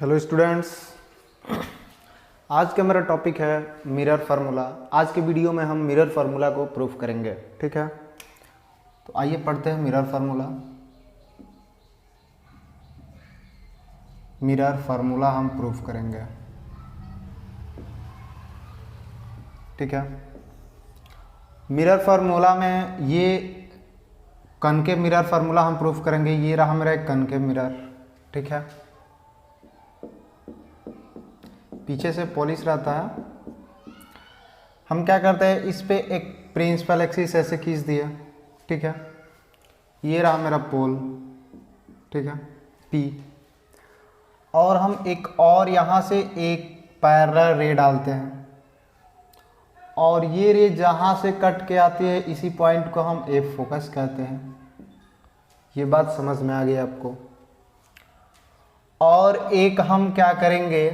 Hello students, आज का मेरा टॉपिक है मिरर फार्मूला। आज के वीडियो में हम मिरर फार्मूला को प्रूफ करेंगे। ठीक है, तो आइए पढ़ते हैं मिरर फार्मूला। मिरर फार्मूला हम प्रूफ करेंगे। ठीक है, मिरर फार्मूला में ये कनकेव मिरर फार्मूला हम प्रूफ करेंगे। ये रहा मेरा एक कनकेव मिरर। ठीक है, पीछे से पॉलिश रहता है। हम क्या करते हैं, इस पे एक प्रिंसिपल एक्सिस ऐसे खींच दिया। ठीक है, ये रहा मेरा पोल। ठीक है, P, और हम एक और यहाँ से एक पैरेलल रे डालते हैं और ये रे जहाँ से कट के आती है इसी पॉइंट को हम F फोकस कहते हैं। ये बात समझ में आ गई आपको। और एक हम क्या करेंगे,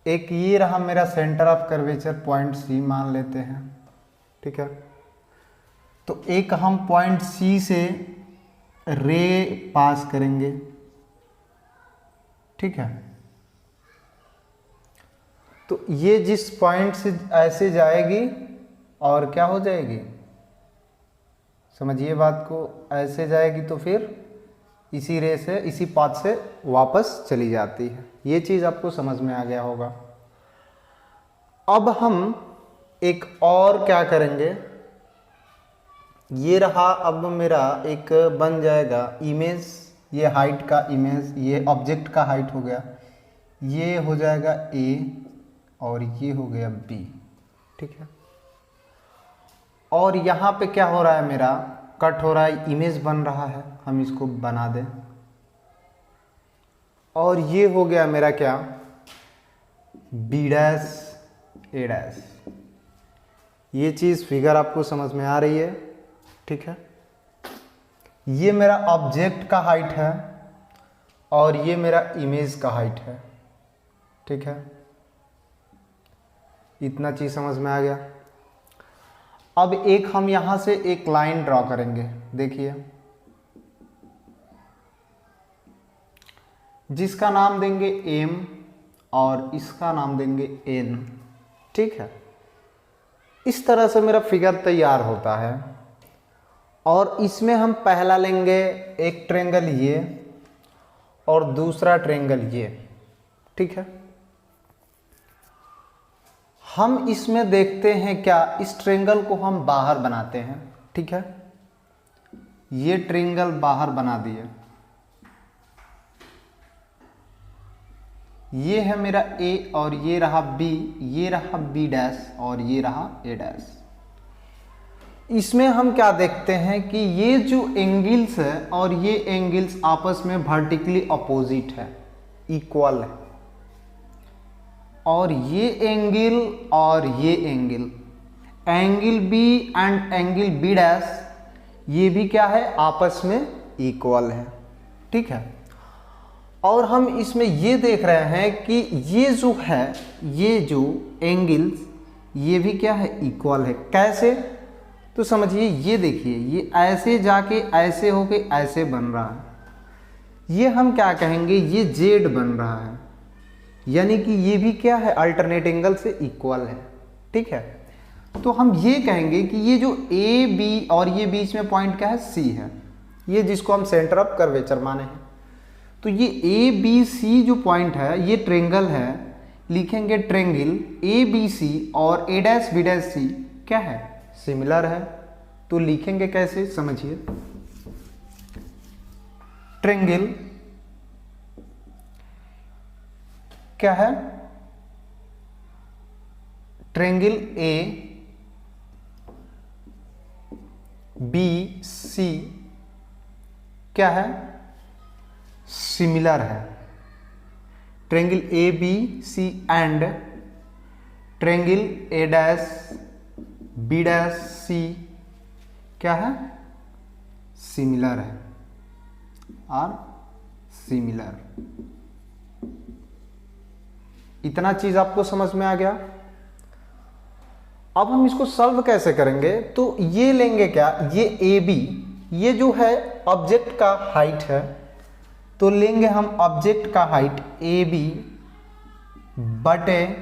एक ये रहा मेरा centre of curvature point C मान लेते हैं। ठीक है, तो एक हम पॉइंट C से रे पास करेंगे। ठीक है, तो ये जिस पॉइंट से ऐसे जाएगी और क्या हो जाएगी, समझिए बात को, ऐसे जाएगी तो फिर इसी रे से, इसी पाथ से वापस चली जाती है। ये चीज़ आपको समझ में आ गया होगा। अब हम एक और क्या करेंगे, ये रहा अब मेरा एक बन जाएगा इमेज। ये हाइट का इमेज, ये ऑब्जेक्ट का हाइट हो गया, ये हो जाएगा A और ये हो गया B। ठीक है, और यहाँ पे क्या हो रहा है, मेरा कट हो रहा है, इमेज बन रहा है। हम इसको बना दें और ये हो गया मेरा क्या, B डैश A डैश। ये चीज़ फिगर आपको समझ में आ रही है। ठीक है, ये मेरा ऑब्जेक्ट का हाइट है और ये मेरा इमेज का हाइट है। ठीक है, इतना चीज़ समझ में आ गया। अब एक हम यहां से एक लाइन ड्रॉ करेंगे। देखिए, जिसका नाम देंगे M और इसका नाम देंगे N। ठीक है, इस तरह से मेरा फिगर तैयार होता है और इसमें हम पहला लेंगे एक ट्रेंगल ये और दूसरा ट्रेंगल ये। ठीक है, हम इसमें देखते हैं क्या, इस ट्रेंगल को हम बाहर बनाते हैं। ठीक है, ये ट्रेंगल बाहर बना दिए। ये है मेरा A और ये रहा B, ये रहा B डैश और ये रहा A डैश। इसमें हम क्या देखते हैं कि ये जो एंगल्स है और ये एंगल्स आपस में वर्टिकली अपोजिट है, इक्वल है। और ये एंगल और ये angle, angle B and angle B dash, ये भी क्या है, आपस में इक्वल है। ठीक है, और हम इसमें ये देख रहे हैं कि ये जो है, ये जो एंगल्स, ये भी क्या है, इक्वल है। कैसे, तो समझिए, ये देखिए, ये ऐसे जाके ऐसे होके ऐसे बन रहा है। ये हम क्या कहेंगे, ये जेड बन रहा है, यानी कि ये भी क्या है, अल्टरनेट एंगल से इक्वल है। ठीक है, तो हम ये कहेंगे कि ये जो ए बी और ये बीच में पॉइंट क्या है, सी है, ये जिसको हम सेंटर ऑफ कर्वेचर माने हैं। तो ये ए बी सी जो पॉइंट है, ये ट्रेंगल है। लिखेंगे ट्रेंगल ए बी सी और ए डैश बी डैश सी क्या है, सिमिलर है। तो लिखेंगे कैसे, समझिए, ट्रेंगल क्या है, ट्रेंगल ए बी सी क्या है, सिमिलर है। Triangle A B C and triangle A dash B dash C क्या है, सिमिलर है, और सिमिलर। इतना चीज आपको समझ में आ गया। अब हम इसको सॉल्व कैसे करेंगे, तो ये लेंगे क्या, ये ए बी, ये जो है ऑब्जेक्ट का हाइट है, तो तो लेंगे हम ऑब्जेक्ट का हाइट ए बी बटे,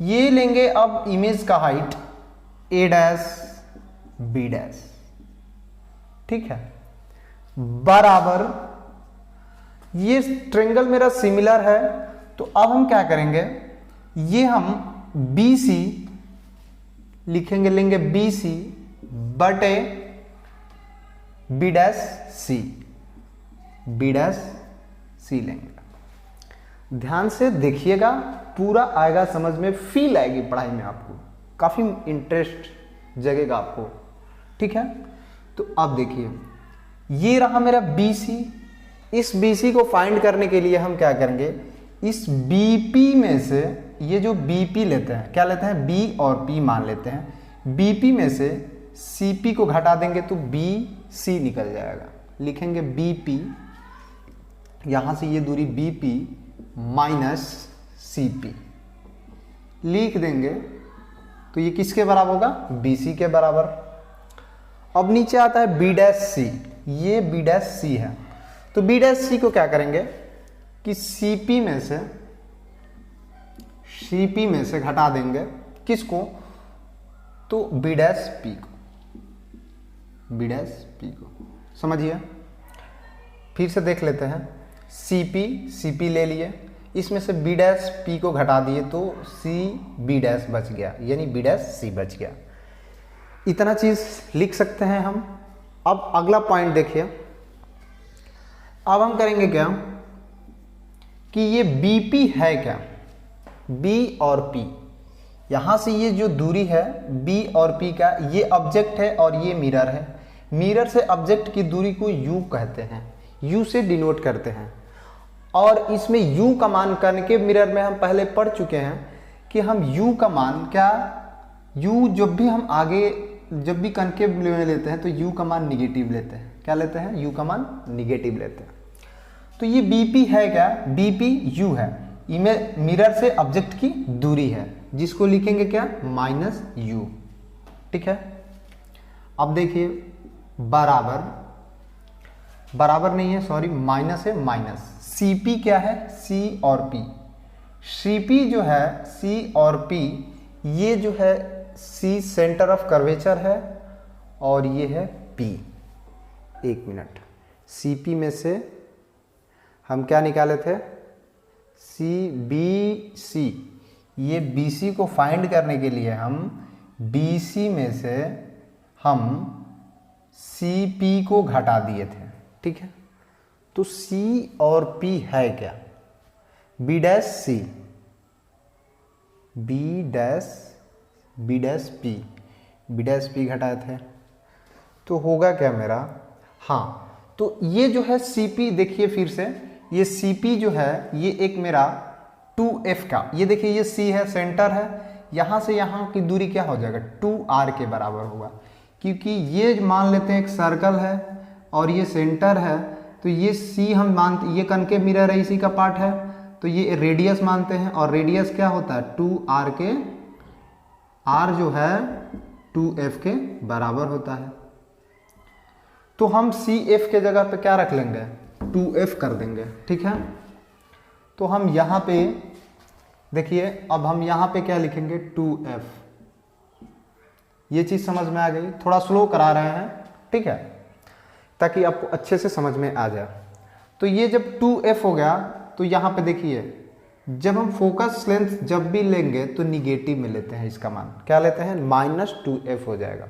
ये लेंगे अब इमेज का हाइट ए डैश बी डैश, ठीक है, बराबर, ये ट्रायंगल मेरा सिमिलर है। तो अब हम क्या करेंगे, ये हम बी सी लिखेंगे, लेंगे बी सी बटे B dash C, B dash सी लेंगे। ध्यान से देखिएगा, पूरा आएगा समझ में, फील आएगी पढ़ाई में, आपको काफी इंटरेस्ट जगेगा आपको, ठीक है। तो अब देखिए, ये रहा मेरा बी सी। इस बी सी को फाइंड करने के लिए हम क्या करेंगे, इस बी पी में से ये जो बी पी लेते हैं, क्या लेते हैं, बी और पी मान लेते हैं, बी पी में से सी पी को घटा देंगे तो बी सी निकल जाएगा। लिखेंगे बी पी, यहां से ये दूरी B P minus C P लिख देंगे, तो ये किसके बराबर होगा, बी सी के बराबर। अब नीचे आता है बी डैश सी, ये बी डैश सी है, तो बी डैश सी को क्या करेंगे कि सीपी में से घटा देंगे, किसको, तो बी डैश पी को, बी डैश पी को, समझिए। फिर से देख लेते हैं, सीपी ले लिए, इसमें से बी डैश पी को घटा दिए तो सी बी डैश बच गया, यानी बी डैश सी बच गया। इतना चीज लिख सकते हैं हम। अब अगला पॉइंट देखिए, अब हम करेंगे क्या कि ये बीपी है क्या, बी और पी, यहां से ये जो दूरी है बी और पी का, ये ऑब्जेक्ट है और ये मिरर है। मिरर से ऑब्जेक्ट की दूरी को यू कहते हैं, यू से डिनोट करते हैं। और इसमें यू का मान करने के, मिरर में हम पहले पढ़ चुके हैं कि हम यू का मान क्या, यू जब भी हम आगे जब भी कनकेव में लेते हैं तो यू का मान निगेटिव लेते हैं, क्या लेते हैं, यू का मान निगेटिव लेते हैं। तो ये बीपी है क्या, बीपी यू है, इमेज मिरर से ऑब्जेक्ट की दूरी है, जिसको लिखेंगे क्या, माइनस यू, ठीक है। अब देखिए बराबर, बराबर नहीं है सॉरी, माइनस है, माइनस सीपी क्या है, सी और पी, सीपी जो है सी और पी, ये जो है सी सेंटर ऑफ कर्वेचर है और ये है पी। एक मिनट, सीपी में से हम क्या निकाले थे, सी बी सी, ये बी सी को फाइंड करने के लिए हम बी सी में से हम सी पी को घटा दिए थे, ठीक है। तो सी और पी है क्या, B dash C, B dash P, B dash P घटाए थे, तो होगा क्या मेरा, हाँ, तो ये जो है सीपी, देखिए फिर से, ये सीपी जो है ये एक मेरा 2f का, ये देखिए ये सी है, सेंटर है, यहां से यहां की दूरी क्या हो जाएगा, 2r के बराबर होगा, क्योंकि ये मान लेते हैं एक सर्कल है और ये सेंटर है, तो ये सी हम मानते, ये कनकेव मिरर है, इसी का पार्ट है, तो ये रेडियस मानते हैं, और रेडियस क्या होता है, 2r के, r जो है 2f के बराबर होता है। तो हम CF के जगह पे क्या रख लेंगे, 2f कर देंगे, ठीक है। तो हम यहाँ पे देखिए, अब हम यहाँ पे क्या लिखेंगे, 2f, ये चीज समझ में आ गई, थोड़ा स्लो करा रहे हैं, ठीक है, ताकि आपको अच्छे से समझ में आ जाए। तो ये जब 2f हो गया, तो यहाँ पे देखिए, जब हम फोकस लेंथ जब भी लेंगे तो निगेटिव में लेते हैं, इसका मान क्या लेते हैं, -2f हो जाएगा।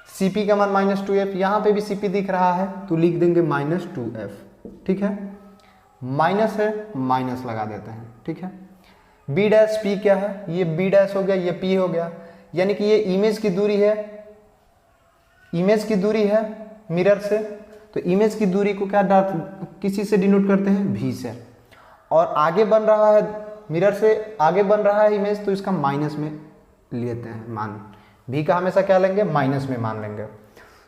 CP का मान -2f, यहाँ पे भी CP दिख रहा है तो लिख देंगे -2f, ठीक है, माइनस है, माइनस लगा देते हैं, ठीक है। B डैश P क्या है, ये B डैश हो गया, ये P हो गया, यानी कि ये इमेज की दूरी है, इमेज की दूरी है मिरर से, तो इमेज की दूरी को क्या किसी से डिनोट करते हैं, V से, और आगे बन रहा है मिरर से आगे बन रहा है इमेज, तो इसका माइनस में लेते हैं मान, भी का हमेशा क्या लेंगे, माइनस में मान लेंगे।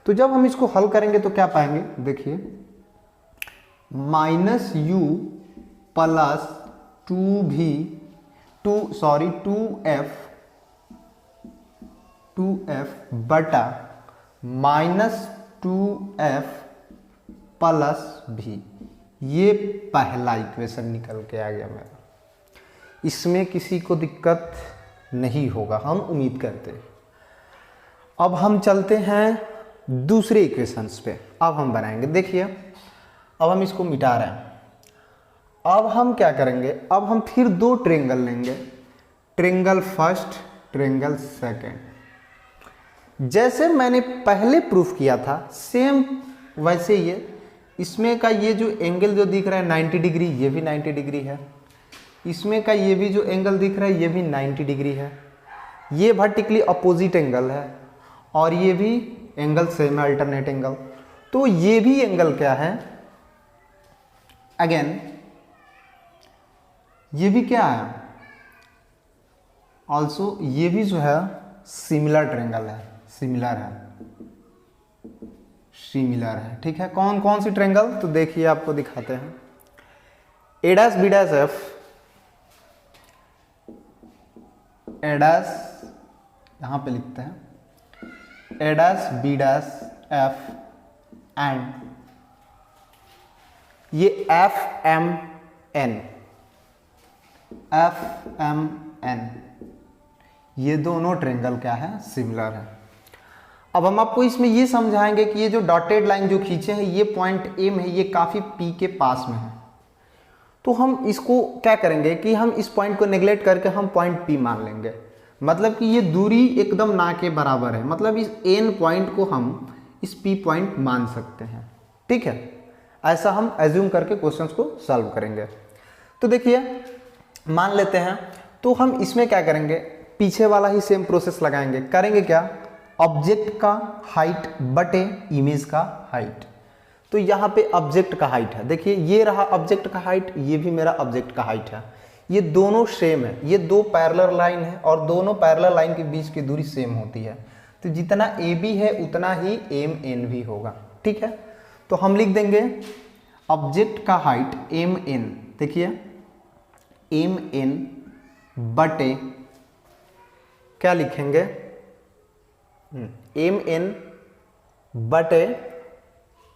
तो जब हम इसको हल करेंगे तो क्या पाएंगे, देखिए -u प्लस 2f बटा -2f प्लस v, ये पहला इक्वेशन निकल के आ गया मेरा। इसमें किसी को दिक्कत नहीं होगा, हम उम्मीद करते हैं। अब हम चलते हैं दूसरे इक्वेशंस पे। अब हम बनाएंगे, देखिए अब हम इसको मिटा रहे हैं। अब हम क्या करेंगे, अब हम फिर दो ट्रायंगल लेंगे, ट्रायंगल फर्स्ट, ट्रायंगल सेकंड। जैसे मैंने पहले प्रूफ किया था सेम वैसे ही इसमें का ये जो एंगल जो दिख रहा है 90 डिग्री, ये भी 90 डिग्री है। इसमें का ये भी जो एंगल दिख रहा है ये भी 90 डिग्री है। ये वर्टिकली अपोजिट एंगल है और ये भी एंगल सेम है, अल्टरनेट एंगल। तो ये भी एंगल क्या है, अगेन ये भी क्या है, ऑल्सो ये भी जो है सिमिलर ट्रायंगल है, सिमिलर है, ठीक है। कौन कौन सी ट्रायंगल, तो देखिए आपको दिखाते हैं। A dash B dash F, A dash यहां पे लिखते हैं, A dash B dash F and ये एफ एम एन, ये दोनों ट्रायंगल क्या है, सिमिलर है। अब हम आपको इसमें ये समझाएंगे कि ये जो डॉटेड लाइन जो खींचे हैं ये पॉइंट एम है, ये काफी पी के पास में है। तो हम इसको क्या करेंगे कि हम इस पॉइंट को नेग्लेक्ट करके हम पॉइंट पी मान लेंगे। मतलब कि ये दूरी एकदम ना के बराबर है, मतलब इस एन पॉइंट को हम इस पी पॉइंट मान सकते हैं, ठीक है। ऐसा हम एज्यूम करके क्वेश्चंस को सॉल्व करेंगे। तो देखिए मान लेते हैं, तो हम इसमें क्या करेंगे, पीछे वाला ही सेम प्रोसेस लगाएंगे। करेंगे क्या, ऑब्जेक्ट का हाइट बटे इमेज का हाइट। तो यहाँ पे ऑब्जेक्ट का हाइट है, देखिए ये रहा ऑब्जेक्ट का हाइट, ये भी मेरा ऑब्जेक्ट का हाइट है। ये दोनों सेम है, ये दो पैरेलल लाइन है और दोनों पैरेलल लाइन के बीच की दूरी सेम होती है। तो जितना ए बी है उतना ही एम एन भी होगा, ठीक है। तो हम लिख देंगे ऑब्जेक्ट का हाइट एम एन, देखिए एम एन बटे क्या लिखेंगे, एम एन बटे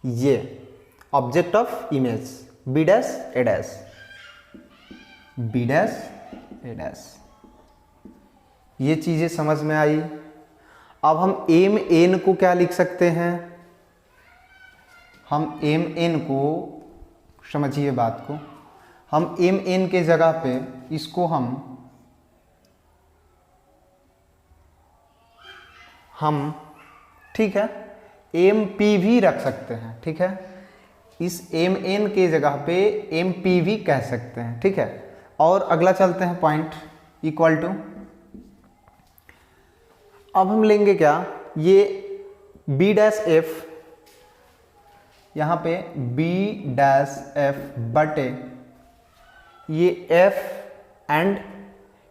ये object of image B dash A dash, B dash A dash. ये चीजें समझ में आई। अब हम एम एन को क्या लिख सकते हैं, हम एम एन को, समझिए बात को, हम एम एन के जगह पे इसको हम ठीक है एम पी भी रख सकते हैं, ठीक है। इस एम एन के जगह पे एम पी भी कह सकते हैं, ठीक है। और अगला चलते हैं पॉइंट इक्वल टू, अब हम लेंगे क्या, ये बी डैश एफ, यहां पे बी डैश एफ बटे ये एफ एंड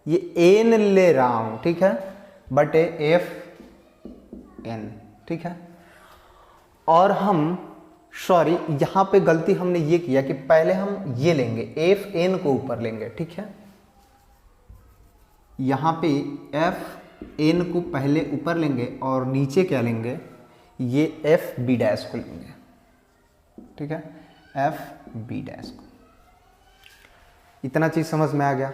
ये एन ले रहा हूं, ठीक है, बटे एफ एन, ठीक है। और हम सॉरी यहां पे गलती हमने ये किया कि पहले हम ये लेंगे एफ एन को ऊपर लेंगे, ठीक है। यहां पे एफ एन को पहले ऊपर लेंगे और नीचे क्या लेंगे, ये एफ बी डैश को लेंगे, ठीक है, एफ बी डैश को। इतना चीज समझ में आ गया।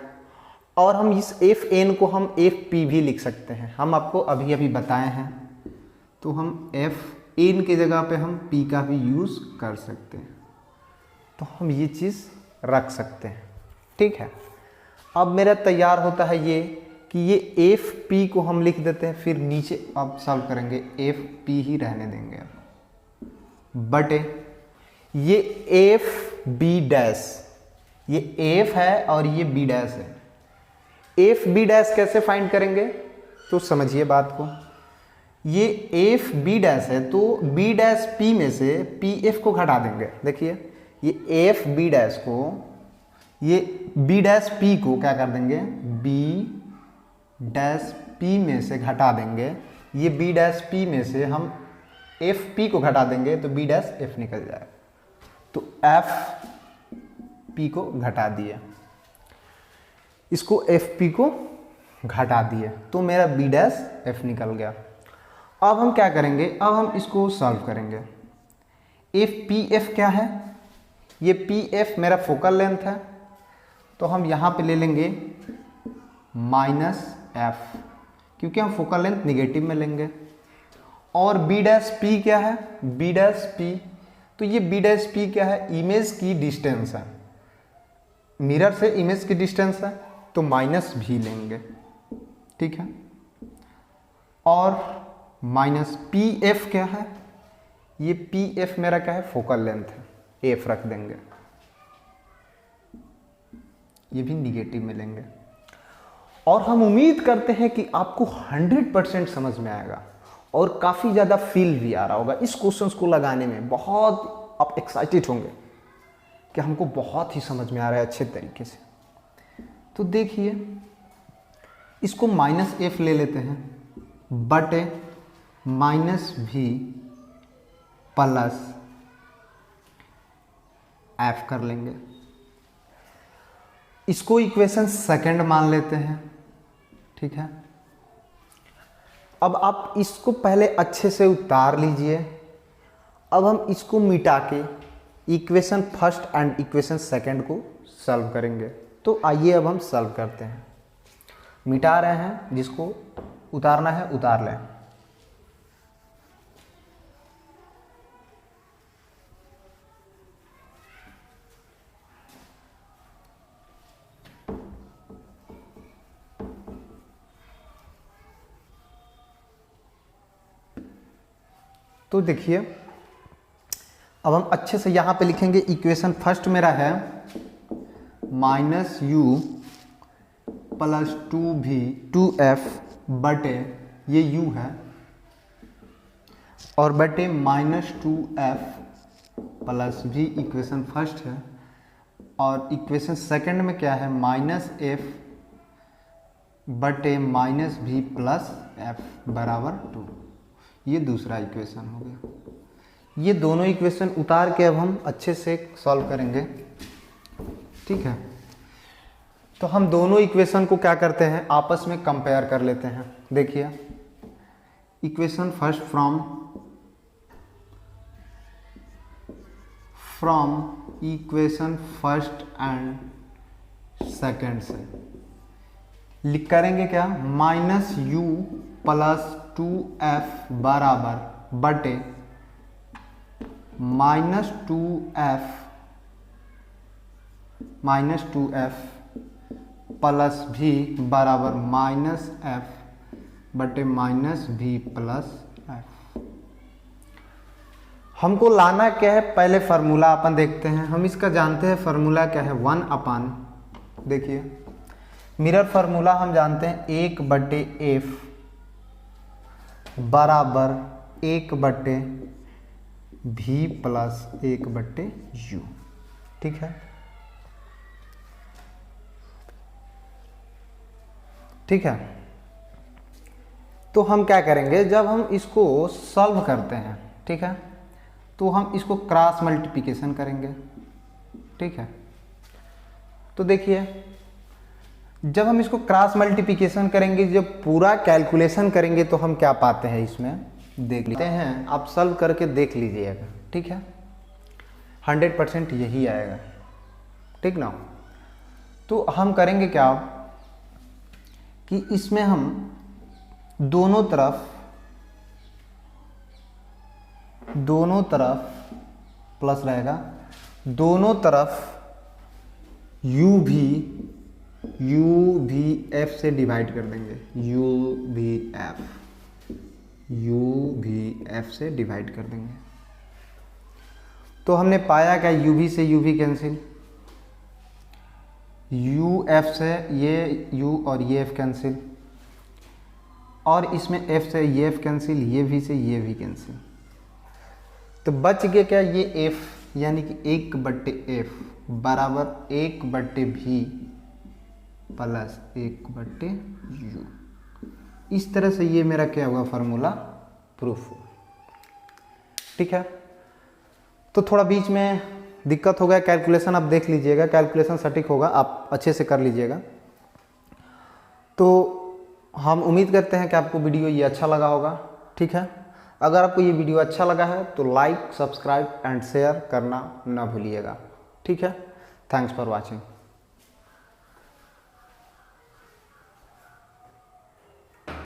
और हम इस एफ एन को हम एफ पी भी लिख सकते हैं, हम आपको अभी अभी बताए हैं। तो हम एफ एन के जगह पे हम पी का भी यूज कर सकते हैं, तो हम ये चीज रख सकते हैं, ठीक है। अब मेरा तैयार होता है ये कि ये एफ पी को हम लिख देते हैं, फिर नीचे अब सॉल्व करेंगे एफ पी ही रहने देंगे अब, बटे ये एफ बी डैश, ये एफ है और ये बी डैश है। एफ बी डैश कैसे फाइंड करेंगे, तो समझिए बात को, ये एफ बी डैश है तो बी डैश पी में से पी एफ को घटा देंगे। देखिए ये एफ बी डैश को, ये बी डैश पी को क्या कर देंगे, बी डैश पी में से घटा देंगे। ये बी डैश पी में से हम एफ पी को घटा देंगे तो बी डैश एफ निकल जाएगा। तो एफ पी को घटा दिए, इसको एफ पी को घटा दिए, तो मेरा बी डैश एफ निकल गया। अब हम क्या करेंगे, अब हम इसको सॉल्व करेंगे। एफ पी एफ क्या है, ये पी एफ मेरा फोकल लेंथ है, तो हम यहाँ पे ले लेंगे माइनस एफ, क्योंकि हम फोकल लेंथ निगेटिव में लेंगे। और बी डैश पी क्या है, बी डैश पी, तो ये बी डैश पी क्या है, इमेज की डिस्टेंस है, मिरर से इमेज की डिस्टेंस है, तो माइनस भी लेंगे, ठीक है। और माइनस पी एफ क्या है, ये पी एफ मेरा क्या है, फोकल लेंथ है, एफ रख देंगे, ये भी निगेटिव में लेंगे। और हम उम्मीद करते हैं कि आपको 100% समझ में आएगा और काफ़ी ज़्यादा फील भी आ रहा होगा इस क्वेश्चंस को लगाने में। बहुत आप एक्साइटेड होंगे कि हमको बहुत ही समझ में आ रहा है अच्छे तरीके से। तो देखिए, इसको माइनस एफ ले लेते हैं बटे माइनस भी प्लस एफ कर लेंगे। इसको इक्वेशन सेकंड मान लेते हैं, ठीक है। अब आप इसको पहले अच्छे से उतार लीजिए। अब हम इसको मिटा के equation first and equation second को सॉल्व करेंगे। तो आइए अब हम सॉल्व करते हैं। मिटा रहे हैं, जिसको उतारना है उतार लें। तो देखिए, अब हम अच्छे से यहाँ पे लिखेंगे। इक्वेशन फर्स्ट मेरा है minus you plus 2v 2f बटे, ये u है, और बटे minus 2f plus v equation first है। और इक्वेशन सेकंड में क्या है, माइनस f बटे माइनस v प्लस f बराबर 2। ये दूसरा इक्वेशन हो गया। ये दोनों इक्वेशन उतार के अब हम अच्छे से सॉल्व करेंगे, ठीक है। तो हम दोनों इक्वेशन को क्या करते हैं, आपस में कंपेयर कर लेते हैं। देखिए, equation first from equation first and second से लिख करेंगे क्या, माइनस यू प्लस 2f बराबर बटे माइनस 2f प्लस v बराबर माइनस f बटे माइनस v प्लस f। हमको लाना क्या है, पहले फार्मूला अपन देखते हैं। हम इसका जानते हैं फार्मूला क्या है, 1 अपान, देखिए मिरर फार्मूला हम जानते हैं 1 बटे f बराबर 1 बटे v प्लस 1 बटे u, ठीक है। ठीक है, तो हम क्या करेंगे, जब हम इसको सॉल्व करते हैं, ठीक है, तो हम इसको क्रॉस मल्टीप्लिकेशन करेंगे, ठीक है। तो देखिए, जब हम इसको क्रॉस मल्टीप्लिकेशन करेंगे, जब पूरा कैलकुलेशन करेंगे, तो हम क्या पाते हैं, इसमें देख लेते हैं। आप सॉल्व करके देख लीजिएगा, ठीक है। 100% यही आएगा, ठीक ना। तो हम करेंगे क्या कि इसमें हम दोनों तरफ प्लस रहेगा, दोनों तरफ u भी f से डिवाइड कर देंगे, u भी f से डिवाइड कर देंगे। तो हमने पाया क्या, u भी से u भी कैंसिल, u f से ये u और ये f कैंसिल, और इसमें f से ये f कैंसिल, ये v से ये v कैंसिल। तो बच गया क्या, ये f, यानी कि 1 बट्टे f बराबर 1 बट्टे v प्लस 1 बट्टे u। इस तरह से ये मेरा क्या हुआ, फार्मूला प्रूफ हुआ, ठीक है। तो थोड़ा बीच में दिक्कत हो गया, कैलकुलेशन आप देख लीजिएगा, कैलकुलेशन सटीक होगा, आप अच्छे से कर लीजिएगा। तो हम उम्मीद करते हैं कि आपको वीडियो ये अच्छा लगा होगा, ठीक है। अगर आपको ये वीडियो अच्छा लगा है तो लाइक, सब्सक्राइब एंड शेयर करना ना भूलिएगा। ठीक है, थैंक्स फॉर वॉचिंग।